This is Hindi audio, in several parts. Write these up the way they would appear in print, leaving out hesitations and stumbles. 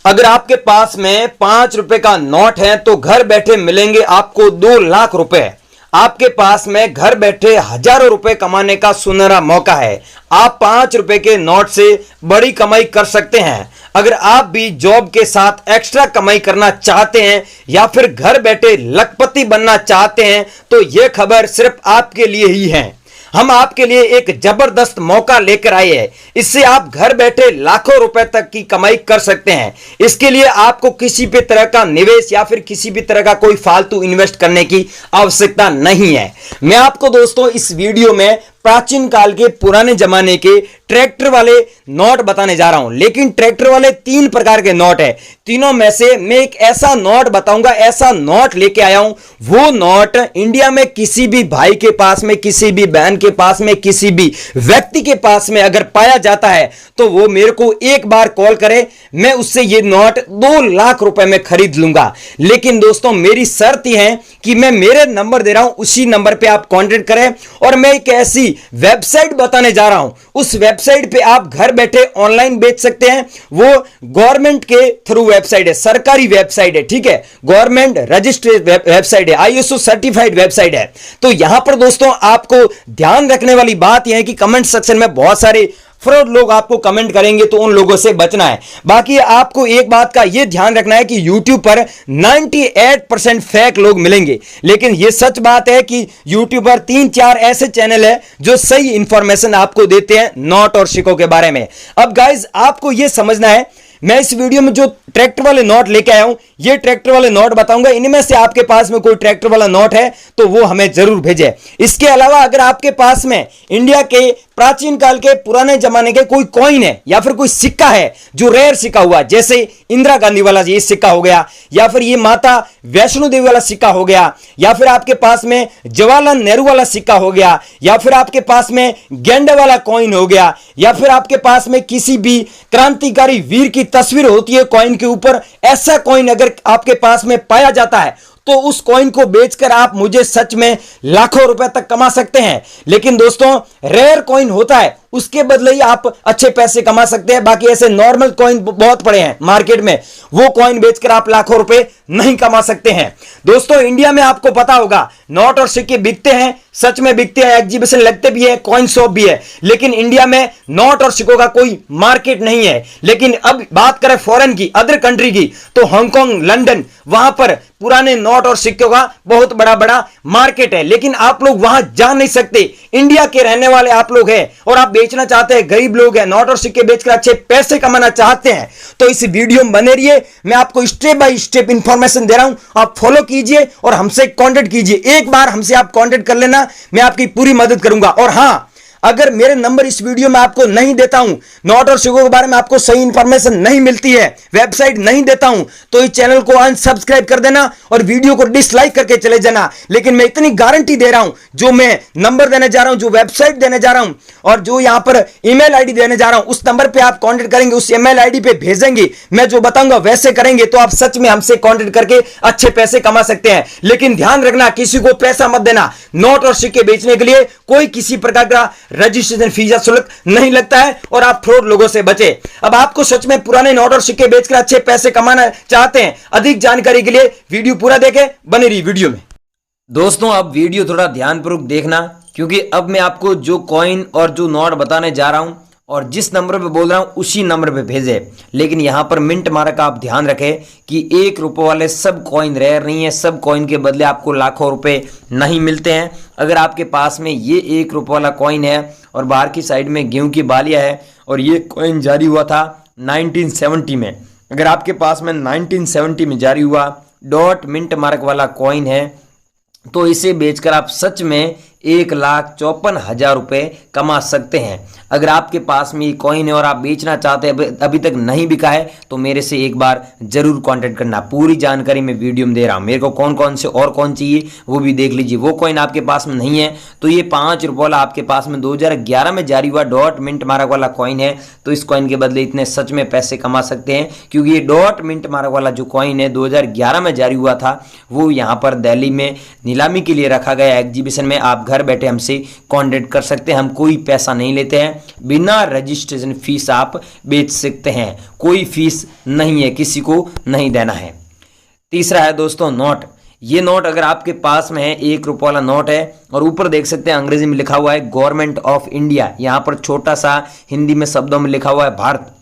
अगर आपके पास में 5 रुपए का नोट है तो घर बैठे मिलेंगे आपको 2 लाख रुपए। आपके पास में घर बैठे हजारों रुपए कमाने का सुनहरा मौका है। आप 5 रुपए के नोट से बड़ी कमाई कर सकते हैं। अगर आप भी जॉब के साथ एक्स्ट्रा कमाई करना चाहते हैं या फिर घर बैठे लखपति बनना चाहते हैं तो यह खबर सिर्फ आपके लिए ही है। हम आपके लिए एक जबरदस्त मौका लेकर आए हैं। इससे आप घर बैठे लाखों रुपए तक की कमाई कर सकते हैं। इसके लिए आपको किसी भी तरह का निवेश या फिर किसी भी तरह का कोई फालतू इन्वेस्ट करने की आवश्यकता नहीं है। मैं आपको दोस्तों इस वीडियो में प्राचीन काल के पुराने जमाने के ट्रैक्टर वाले नोट बताने जा रहा हूं। लेकिन ट्रैक्टर वाले 3 प्रकार के नोट है। तीनों में से मैं एक ऐसा नोट बताऊंगा, ऐसा नोट लेके आया हूं। वो नोट इंडिया में किसी भी भाई के पास में, किसी भी बहन के पास में, किसी भी व्यक्ति के पास में अगर पाया जाता है तो वो मेरे को एक बार कॉल करे, मैं उससे ये नोट 2 लाख रुपए में खरीद लूंगा। लेकिन दोस्तों मेरी शर्त यह है कि मैं मेरे नंबर दे रहा हूं, उसी नंबर पे आप कांटेक्ट करें। और मैं एक ऐसी वेबसाइट बताने जा रहा हूं, उस वेबसाइट पे आप घर बैठे ऑनलाइन बेच सकते हैं। वो गवर्नमेंट के थ्रू वेबसाइट है, सरकारी वेबसाइट है, ठीक है, गवर्नमेंट रजिस्टर्ड वेबसाइट है, ISO सर्टिफाइड वेबसाइट है। तो यहां पर दोस्तों आपको ध्यान रखने वाली बात यह है कि कमेंट सेक्शन में बहुत सारे फ्रॉड लोग आपको कमेंट करेंगे तो उन लोगों से बचना है। बाकी आपको एक बात का यह ध्यान रखना है कि YouTube पर 98% फेक लोग मिलेंगे। लेकिन यह सच बात है कि YouTube पर 3-4 ऐसे चैनल है जो सही इंफॉर्मेशन आपको देते हैं नोट और सिक्कों के बारे में। अब गाइज आपको यह समझना है, मैं इस वीडियो में जो ट्रैक्टर वाले नोट लेके आया हूं, ये ट्रैक्टर वाले नोट बताऊंगा। इनमें से आपके पास में कोई ट्रैक्टर वाला नोट है तो वो हमें जरूर भेजे। इसके अलावा अगर आपके पास में इंडिया के प्राचीन काल के पुराने जमाने के कोई कॉइन है या फिर कोई सिक्का है जो रेयर सिक्का हुआ, जैसे इंदिरा गांधी वाला ये सिक्का हो गया, या फिर ये माता वैष्णो देवी वाला सिक्का हो गया, या फिर आपके पास में जवाहरलाल नेहरू वाला सिक्का हो गया, या फिर आपके पास में गेंडे वाला कॉइन हो गया, या फिर आपके पास में किसी भी क्रांतिकारी वीर की तस्वीर होती है कॉइन के ऊपर, ऐसा कॉइन अगर आपके पास में पाया जाता है तो उस कॉइन को बेचकर आप मुझे सच में लाखों रुपए तक कमा सकते हैं। लेकिन दोस्तों रेयर कॉइन होता है, उसके बदले ही आप अच्छे पैसे कमा सकते हैं। बाकी ऐसे नॉर्मल कॉइन बहुत पड़े हैं मार्केट में, वो कॉइन बेचकर आप लाखों रुपए नहीं कमा सकते हैं। दोस्तों इंडिया में आपको पता होगा नोट और सिक्के बिकते हैं, सच में बिकते हैं, एग्जीबिशन लगते भी है, कॉइन शॉप भी है। लेकिन इंडिया में नोट और सिक्कों का कोई मार्केट नहीं है। लेकिन अब बात करें फॉरेन की, अदर कंट्री की, तो हांगकांग, लंदन, वहां पर पुराने नोट और सिक्कों का बहुत बड़ा बड़ा मार्केट है। लेकिन आप लोग वहां जा नहीं सकते। इंडिया के रहने वाले आप लोग हैं और आप बेचना चाहते हैं, गरीब लोग हैं, नोट और सिक्के बेचकर अच्छे पैसे कमाना चाहते हैं, तो इस वीडियो में बने रहिए। मैं आपको स्टेप बाय स्टेप इंफॉर्मेशन दे रहा हूं, आप फॉलो कीजिए और हमसे कांटेक्ट कीजिए। एक बार हमसे आप कांटेक्ट कर लेना, मैं आपकी पूरी मदद करूंगा। और हां, अगर मेरे नंबर इस वीडियो में आपको नहीं देता हूं, नोट और सिक्कों के बारे में आपको सही इंफॉर्मेशन नहीं मिलती है, वेबसाइट नहीं देता हूं, तो इस चैनल को अनसब्सक्राइब कर देना और वीडियो को डिसलाइक करके चले जाना। लेकिन मैं इतनी गारंटी दे रहा हूं, जो मैं नंबर देने जा रहा हूं, जो वेबसाइट देने जा रहा हूं और जो यहां पर ईमेल आईडी देने जा रहा हूं, उस नंबर पर आप कॉन्टेक्ट करेंगे, उस ईमेल आईडी पे भेजेंगे, मैं जो बताऊंगा वैसे करेंगे तो आप सच में हमसे कॉन्टेक्ट करके अच्छे पैसे कमा सकते हैं। लेकिन ध्यान रखना, किसी को पैसा मत देना। नोट और सिक्के बेचने के लिए कोई किसी प्रकार का रजिस्ट्रेशन फीस या शुल्क नहीं लगता है और आप फ्रॉड लोगों से बचे। अब आपको सच में पुराने नोट और सिक्के बेचकर अच्छे पैसे कमाना चाहते हैं, अधिक जानकारी के लिए वीडियो पूरा देखें, बने रही वीडियो में। दोस्तों अब वीडियो थोड़ा ध्यानपूर्वक देखना, क्योंकि अब मैं आपको जो कॉइन और जो नोट बताने जा रहा हूं और जिस नंबर पे बोल रहा हूं उसी नंबर पे भेजे। लेकिन यहां पर मिंट मारा का आप ध्यान रखें कि 1 रुपये वाले सब कॉइन रेयर नहीं है, सब कॉइन के बदले आपको लाखों रुपए नहीं मिलते हैं। अगर आपके पास में ये 1 रुपये वाला कॉइन है और बाहर की साइड में गेहूं की बालियां है और ये कॉइन जारी हुआ था 1970 में, अगर आपके पास में 1970 में जारी हुआ डॉट मिंट मार्क वाला कॉइन है तो इसे बेचकर आप सच में 1,54,000 रुपये कमा सकते हैं। अगर आपके पास में ये कॉइन है और आप बेचना चाहते हैं, अभी तक नहीं बिका है, तो मेरे से एक बार जरूर कांटेक्ट करना। पूरी जानकारी मैं वीडियो में दे रहा हूँ। मेरे को कौन कौन से और कौन चाहिए वो भी देख लीजिए। वो कॉइन आपके पास में नहीं है तो ये 5 रुपये वाला आपके पास में 2011 में जारी हुआ डॉट मिंट मार्क वाला कॉइन है, तो इस कॉइन के बदले इतने सच में पैसे कमा सकते हैं। क्योंकि ये डॉट मिंट मार्क वाला जो कॉइन है 2011 में जारी हुआ था, वो यहाँ पर दिल्ली में नीलामी के लिए रखा गया एग्जीबिशन में। आप घर बैठे हमसे कांटेक्ट कर सकते हैं। हम कोई पैसा नहीं लेते हैं, बिना रजिस्ट्रेशन फीस आप बेच सकते हैं, कोई फीस नहीं है, किसी को नहीं देना है। तीसरा है दोस्तों नोट। ये नोट अगर आपके पास में है, 1 रुपये वाला नोट है और ऊपर देख सकते हैं अंग्रेजी में लिखा हुआ है गवर्नमेंट ऑफ इंडिया, यहाँ पर छोटा सा हिंदी में शब्दों में लिखा हुआ है भारत।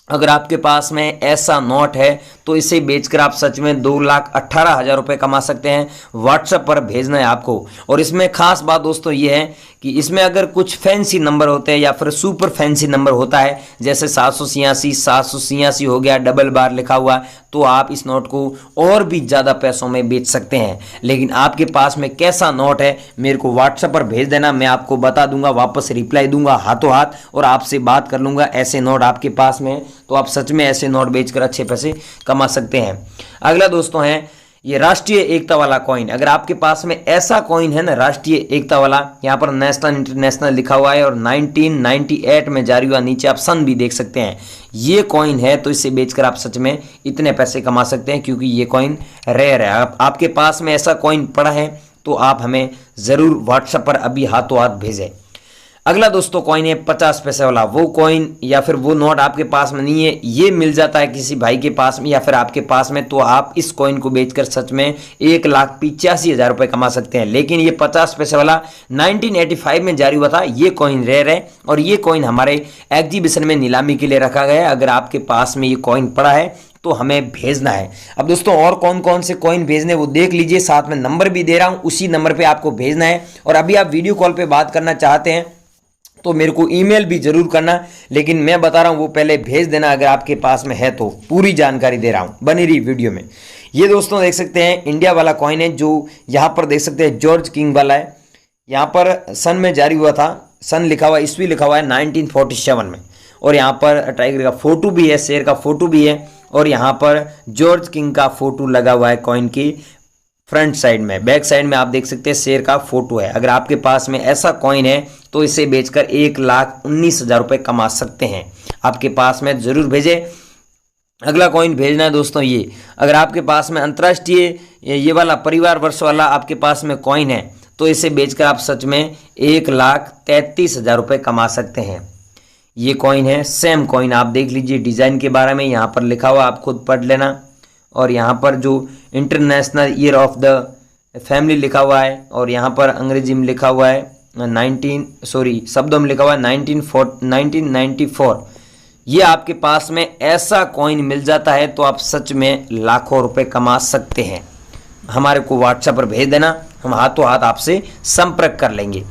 अगर आपके पास में ऐसा नोट है तो इसे बेचकर आप सच में 2,18,000 रुपये कमा सकते हैं। व्हाट्सएप पर भेजना है आपको। और इसमें खास बात दोस्तों ये है कि इसमें अगर कुछ फैंसी नंबर होते हैं या फिर सुपर फैंसी नंबर होता है, जैसे 786 हो गया, डबल बार लिखा हुआ, तो आप इस नोट को और भी ज़्यादा पैसों में बेच सकते हैं। लेकिन आपके पास में कैसा नोट है मेरे को व्हाट्सएप पर भेज देना, मैं आपको बता दूंगा, वापस रिप्लाई दूंगा हाथों हाथ और आपसे बात कर लूँगा। ऐसे नोट आपके पास में तो आप सच में ऐसे नोट बेचकर अच्छे पैसे कमा सकते हैं। अगला दोस्तों है ये राष्ट्रीय एकता वाला कॉइन। अगर आपके पास में ऐसा कॉइन है ना राष्ट्रीय एकता वाला, यहाँ पर नेशनल इंटरनेशनल लिखा हुआ है और 1998 में जारी हुआ, नीचे आप सन भी देख सकते हैं। ये कॉइन है तो इसे बेचकर आप सच में इतने पैसे कमा सकते हैं, क्योंकि ये कॉइन रेयर है। आपके पास में ऐसा कॉइन पड़ा है तो आप हमें ज़रूर व्हाट्सएप पर अभी हाथों हाथ भेजें। अगला दोस्तों कॉइन है 50 पैसे वाला। वो कॉइन या फिर वो नोट आपके पास में नहीं है, ये मिल जाता है किसी भाई के पास में या फिर आपके पास में, तो आप इस कॉइन को बेचकर सच में 1,85,000 रुपये कमा सकते हैं। लेकिन ये 50 पैसे वाला 1985 में जारी हुआ था, ये कॉइन रेयर है और ये कॉइन हमारे एग्जीबिशन में नीलामी के लिए रखा गया है। अगर आपके पास में ये कॉइन पड़ा है तो हमें भेजना है। अब दोस्तों और कौन कौन से कॉइन भेजने वो देख लीजिए, साथ में नंबर भी दे रहा हूँ, उसी नंबर पे आपको भेजना है। और अभी आप वीडियो कॉल पे बात करना चाहते हैं तो मेरे को ईमेल भी जरूर करना, लेकिन मैं बता रहा हूँ वो पहले भेज देना अगर आपके पास में है तो। पूरी जानकारी दे रहा हूँ, बनी रही वीडियो में। ये दोस्तों देख सकते हैं इंडिया वाला कॉइन है, जो यहाँ पर देख सकते हैं जॉर्ज किंग वाला है। यहाँ पर सन में जारी हुआ था, सन लिखा हुआ है, ईस्वी लिखा हुआ है 1947 में। और यहाँ पर टाइगर का फोटो भी है, शेर का फोटो भी है और यहाँ पर जॉर्ज किंग का फोटो लगा हुआ है कॉइन की फ्रंट साइड में। बैक साइड में आप देख सकते हैं शेर का फोटो है। अगर आपके पास में ऐसा कॉइन है तो इसे बेचकर 1,19,000 रुपये कमा सकते हैं। आपके पास में जरूर भेजें। अगला कॉइन भेजना है दोस्तों ये, अगर आपके पास में अंतर्राष्ट्रीय ये वाला परिवार वर्ष वाला आपके पास में कॉइन है तो इसे बेचकर आप सच में 1,33,000 रुपये कमा सकते हैं। ये कॉइन है, सेम कॉइन आप देख लीजिए, डिज़ाइन के बारे में यहाँ पर लिखा हुआ, आप खुद पढ़ लेना। और यहाँ पर जो international year of the family लिखा हुआ है और यहाँ पर अंग्रेजी में लिखा हुआ है शब्दों में लिखा हुआ है 1994। ये आपके पास में ऐसा कॉइन मिल जाता है तो आप सच में लाखों रुपए कमा सकते हैं। हमारे को व्हाट्सएप पर भेज देना, हम हाथों हाथ आपसे संपर्क कर लेंगे।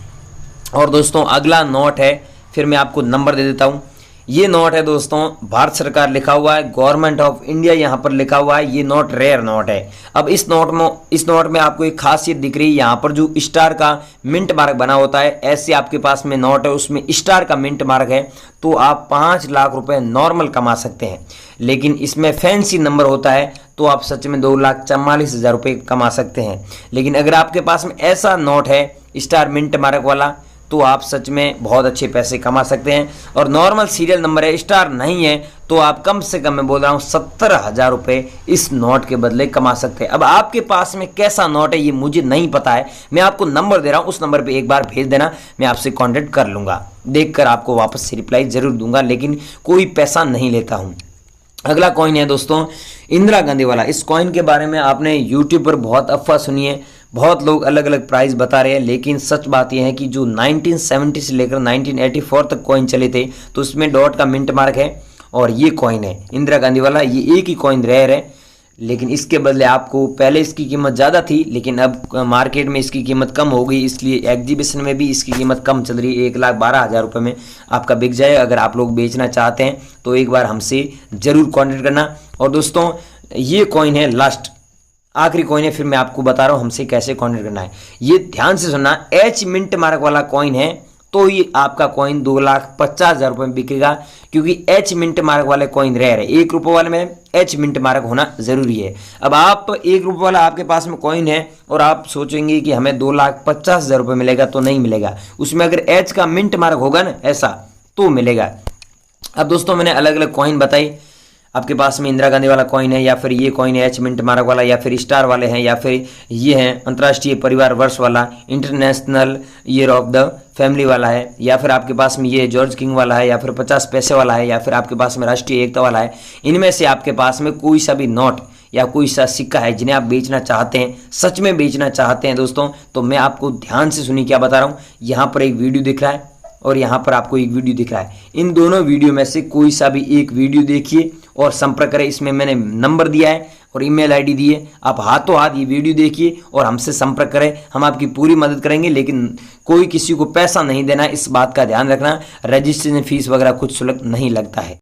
और दोस्तों अगला नोट है, फिर मैं आपको नंबर दे देता हूँ। ये नोट है दोस्तों, भारत सरकार लिखा हुआ है, गवर्नमेंट ऑफ इंडिया यहाँ पर लिखा हुआ है। ये नोट रेयर नोट है। अब इस नोट में आपको एक खासियत दिख रही है, यहाँ पर जो स्टार का मिंट मार्क बना होता है, ऐसे आपके पास में नोट है उसमें स्टार का मिंट मार्क है, तो आप 5 लाख रुपए नॉर्मल कमा सकते हैं। लेकिन इसमें फैंसी नंबर होता है तो आप सच में 2,44,000 रुपये कमा सकते हैं। लेकिन अगर आपके पास में ऐसा नोट है स्टार मिंट मार्क वाला तो आप सच में बहुत अच्छे पैसे कमा सकते हैं। और नॉर्मल सीरियल नंबर है, स्टार नहीं है, तो आप कम से कम मैं बोल रहा हूँ 70,000 रुपये इस नोट के बदले कमा सकते हैं। अब आपके पास में कैसा नोट है ये मुझे नहीं पता है, मैं आपको नंबर दे रहा हूँ, उस नंबर पे एक बार भेज देना, मैं आपसे कांटेक्ट कर लूँगा, देखकर आपको वापस से रिप्लाई जरूर दूंगा, लेकिन कोई पैसा नहीं लेता हूँ। अगला कॉइन है दोस्तों इंदिरा गांधी वाला। इस कॉइन के बारे में आपने यूट्यूब पर बहुत अफवाह सुनी है, बहुत लोग अलग अलग प्राइस बता रहे हैं, लेकिन सच बात यह है कि जो 1970 से लेकर 1984 तक कॉइन चले थे तो उसमें डॉट का मिंट मार्क है और ये कॉइन है इंदिरा गांधी वाला। ये एक ही कॉइन रेयर है, लेकिन इसके बदले आपको पहले इसकी कीमत ज़्यादा थी, लेकिन अब मार्केट में इसकी कीमत कम हो गई, इसलिए एग्जीबिशन में भी इसकी कीमत कम चल रही है। 1,12,000 रुपये में आपका बिक जाए। अगर आप लोग बेचना चाहते हैं तो एक बार हमसे ज़रूर कॉन्टेक्ट करना। और दोस्तों ये कॉइन है लास्ट, आखिरी कॉइन है, फिर मैं आपको बता रहा हूँ हमसे कैसे कॉन्टेक्ट करना है। ये ध्यान से सुनना, एच मिंट मार्क वाला कॉइन है तो ये आपका कॉइन 2,50,000 रुपये में बिकेगा, क्योंकि एच मिंट मार्क वाले कॉइन रेयर है। 1 रुपये वाले में एच मिंट मार्क होना जरूरी है। अब आप 1 रुपये वाला आपके पास में कॉइन है और आप सोचेंगे कि हमें 2,50,000 रुपये मिलेगा, तो नहीं मिलेगा। उसमें अगर एच का मिंट मार्क होगा ना ऐसा तो मिलेगा। अब दोस्तों मैंने अलग अलग कॉइन बताई, आपके पास में इंदिरा गांधी वाला कॉइन है, या फिर ये कॉइन है एच मिंट मार्क वाला, या फिर स्टार वाले हैं, या फिर ये है अंतर्राष्ट्रीय परिवार वर्ष वाला, international year of the family वाला है, या फिर आपके पास में ये जॉर्ज किंग वाला है, या फिर 50 पैसे वाला है, या फिर आपके पास में राष्ट्रीय एकता वाला है। इनमें से आपके पास में कोई सा भी नोट या कोई सा सिक्का है जिन्हें आप बेचना चाहते हैं, सच में बेचना चाहते हैं दोस्तों, तो मैं आपको ध्यान से सुनिए क्या बता रहा हूँ। यहाँ पर एक वीडियो दिख रहा है और यहाँ पर आपको एक वीडियो दिख रहा है। इन दोनों वीडियो में से कोई सा भी एक वीडियो देखिए और संपर्क करें। इसमें मैंने नंबर दिया है और ईमेल आईडी दी है। आप हाथों हाथ ये वीडियो देखिए और हमसे संपर्क करें, हम आपकी पूरी मदद करेंगे। लेकिन कोई किसी को पैसा नहीं देना, इस बात का ध्यान रखना। रजिस्ट्रेशन फीस वगैरह कुछ शुल्क नहीं लगता है।